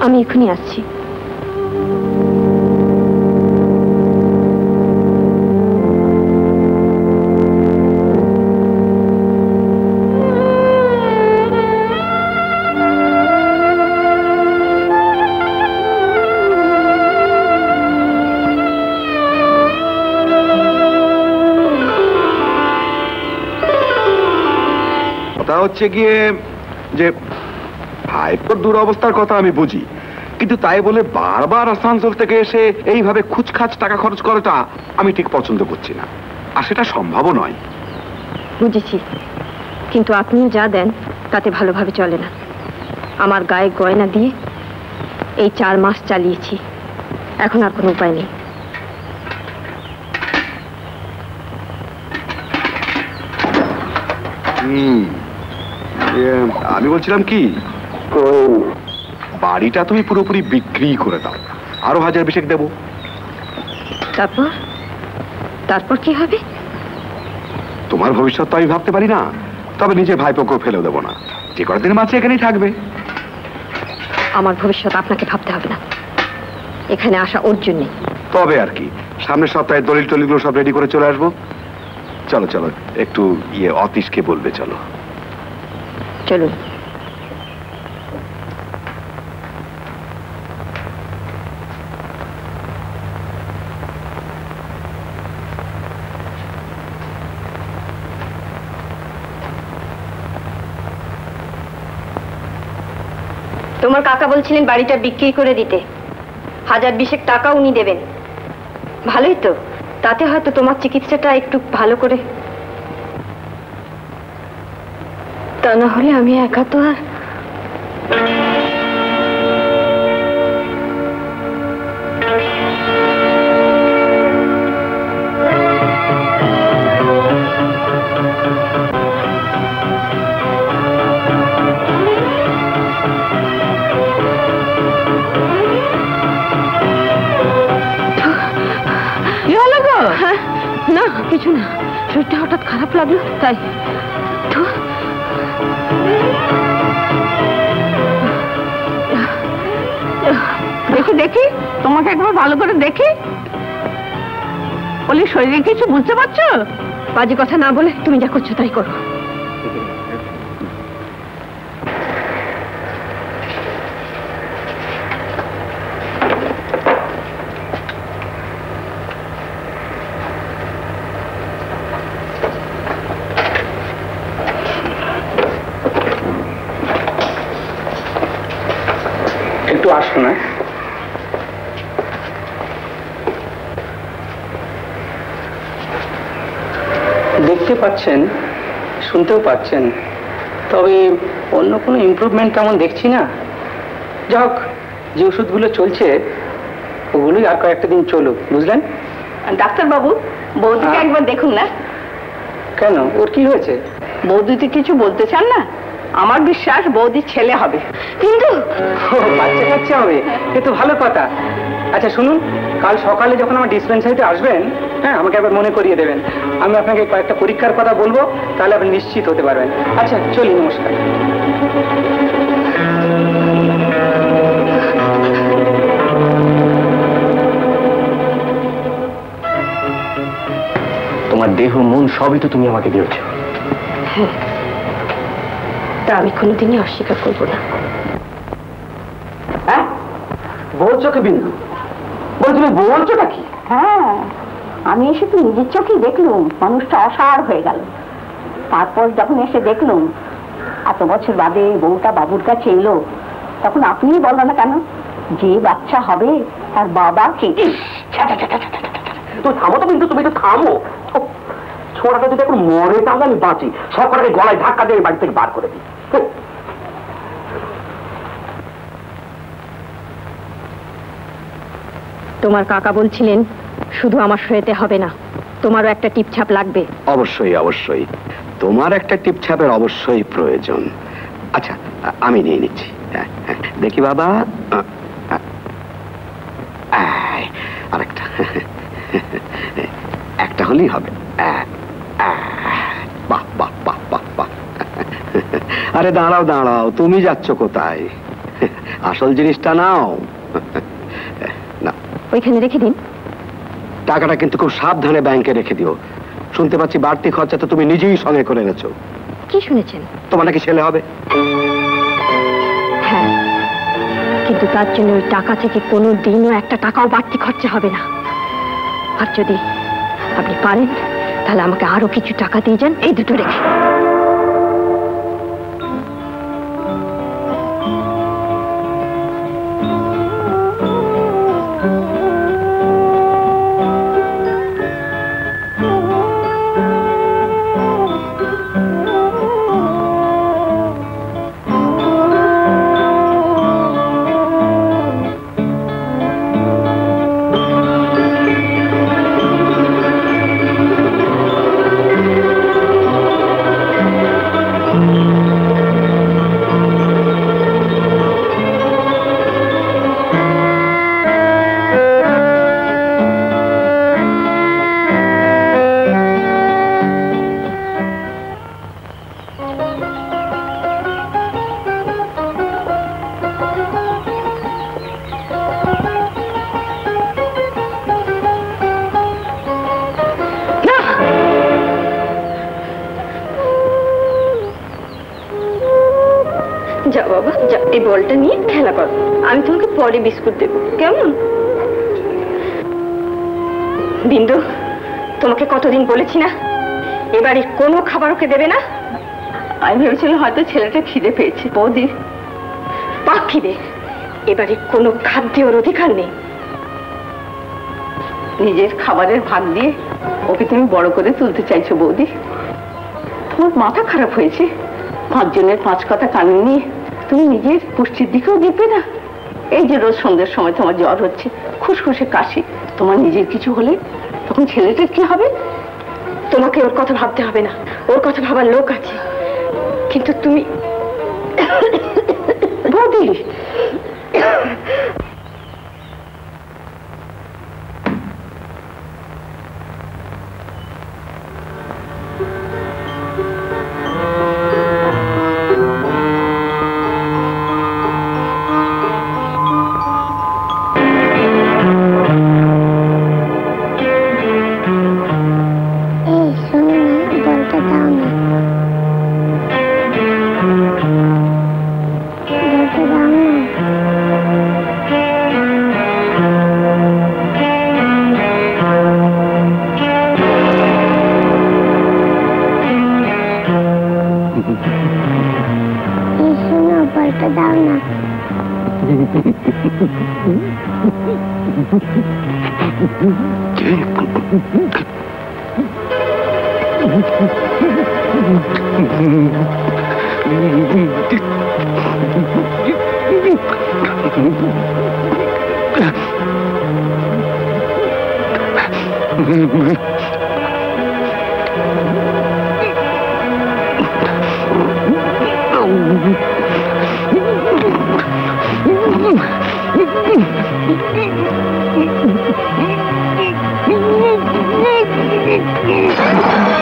আমি এখনই আসছি। হচ্ছে গিয়ে যে ভাইপোর দুরবস্থার কথা আমি বুঝি, কিন্তু তাই বলে বারবার আসানসোল থেকে এসে এইভাবে খুচখাচ টাকা খরচ করাটা আমি ঠিক পছন্দ করছি না, আর সেটা সম্ভবও নয়। বুঝেছি, কিন্তু আপনিও যা দেন তাতে ভালোভাবে চলে না। আমার গায়ে গয়না দিয়ে এই 4 মাস চালিয়েছি, এখন আর কোনো উপায় নেই। আমি বলছিলাম কি, বাড়িটা তুমি পুরোপুরি বিক্রি করে দাও, আরো 1000 দেবো। তারপর তারপর কি হবে? তোমার ভবিষ্যৎ তো আমি ভাবতে পারি না, তবে নিজের ভাইপোকেও ফেলেও দেবো না, যে কদিন মাঝে এখানেই থাকবে। আমার ভবিষ্যৎ আপনাকে ভাবতে হবে না, এখানে আসা ওর জন্য। তবে আর কি, সামনের সপ্তাহে দলিল টলিগুলো সব রেডি করে চলে আসবো। চলো চলো, একটু অতীশকে বলবে, চলো চলুন। তোমার কাকা বলছিলেন বাড়িটা বিক্রি করে দিতে, 1020 টাকা উনি দেবেন। ভালোই তো, তাতে হয়তো তোমার চিকিৎসাটা একটু ভালো করে। তা না হলে আমি একা তো আর। না কিছু না, শরীরটা হঠাৎ খারাপ লাগলো তাই। দেখি দেখি, তোমাকে একবার ভালো করে দেখি। বলি, শরীরে কিছু বুঝতে পারছো? বাজে কথা না বলে তুমি যা করছো তাই করো। একটু আসো না। দেখতে পাচ্ছেন, শুনতেও পাচ্ছেন, তবে অন্য কোনো ইমপ্রুভমেন্ট তেমন দেখছি না। যাক, যে ওষুধগুলো চলছে ওগুলোই আর কয়েকটা দিন চলুক, বুঝলেন? ডাক্তারবাবু, বৌদিকে একবার দেখুন না। কেন, ওর কি হয়েছে? বৌদিতে কিছু বলতে চান না? আমার বিশ্বাস বৌদির ছেলে হবে। কিন্তু বাচ্চা কাচ্চা হবে, এ তো ভালো কথা। আচ্ছা শুনুন, কাল সকালে যখন আমার ডিসপেন্সারিতে আসবেন, হ্যাঁ, আমাকে একবার মনে করিয়ে দেবেন। আমি আপনাকে কয়েকটা পরীক্ষার কথা বলবো, তাহলে আপনি নিশ্চিত হতে পারবেন। আচ্ছা চলি, নমস্কার। তোমার দেহ মন সবই তো তুমি আমাকে দিয়েছো। হ্যাঁ, তা আমি কোনোদিনই অস্বীকার করবো না। হ্যাঁ বলছো কি বিন্দু? তুমি বলছো নাকি? হ্যাঁ, আমি এসে তো নিজের চোখেই দেখলুম মানুষটা অসাড় হয়ে গেল। তারপর যখন এসে দেখলুম এত বছর বাদে বউটা বাবুর কাছে এলো, তখন আপনিই বলো না কেন যে বাচ্চা হবে তার বাবা কে? তুমি থামো তো বিন্দু, তুমি তো থামো। ছোড়াটা যদি এখন মরে তাহলে আমি বাঁচি, সকালে গলায় ধাক্কা দিয়ে বাড়ি থেকে বার করে দিই। তোমার কাকা বলছিলেন শুধু আমার সইতে হবে না, তোমারও একটা টিপছাপ লাগবে। অবশ্যই অবশ্যই, তোমার একটা টিপছাপের অবশ্যই প্রয়োজন। আচ্ছা আমি নিয়ে নিচ্ছি। দেখি বাবা, আরেকটা, একটা হলেই হবে। বাহ বাহ বাহ বাহ বাহ। আরে দাঁড়াও দাঁড়াও, তুমি যাচ্ছ কোথায়? আসল জিনিসটা নাও। না, ওইখানে রেখে দিন। টাকাটা কিন্তু খুব সাবধানে ব্যাংকে রেখে দিও। শুনতে পাচ্ছি বাড়তি খরচা তো তুমি নিজেই সঙ্গে করে এনেছো। কি শুনেছেন? তোমার নাকি ছেলে হবে। হ্যাঁ, কিন্তু তার জন্য ওই টাকা থেকে কোনো দিনও একটা টাকাও বাড়তি খরচা হবে না। আর যদি আপনি পারেন তাহলে আমাকে আরো কিছু টাকা দিয়ে যান এই দুটো রেখে। যা বাবা, যা, এই বলটা নিয়ে খেলা কর। আমি তোমাকে পরে বিস্কুট দেবো, কেমন? বিন্দু, তোমাকে কতদিন বলেছি না এবারে কোনো খাবার ওকে দেবে না। আমি ভেবেছিলাম হয়তো ছেলেটা খিদে পেয়েছে। বৌদি, পাক খিদে। এবারে কোনো খাদ্যে ওর অধিকার নেই। নিজের খাবারের ভাগ দিয়ে ওকে তুমি বড় করে তুলতে চাইছো বৌদি। তোমার মাথা খারাপ হয়েছে। 5 জনের 5 কথা কানে নিয়ে তুমি নিজের পুষ্টির দিকেও দেখবে না। এই যে রোজ সন্ধ্যের সময় তোমার জ্বর হচ্ছে, খুসখুসে কাশি, তোমার নিজের কিছু হলে তখন ছেলেটার কি হবে? তোমাকে ওর কথা ভাবতে হবে না, ওর কথা ভাবার লোক আছে। কিন্তু তুমি বৌদি, Oh,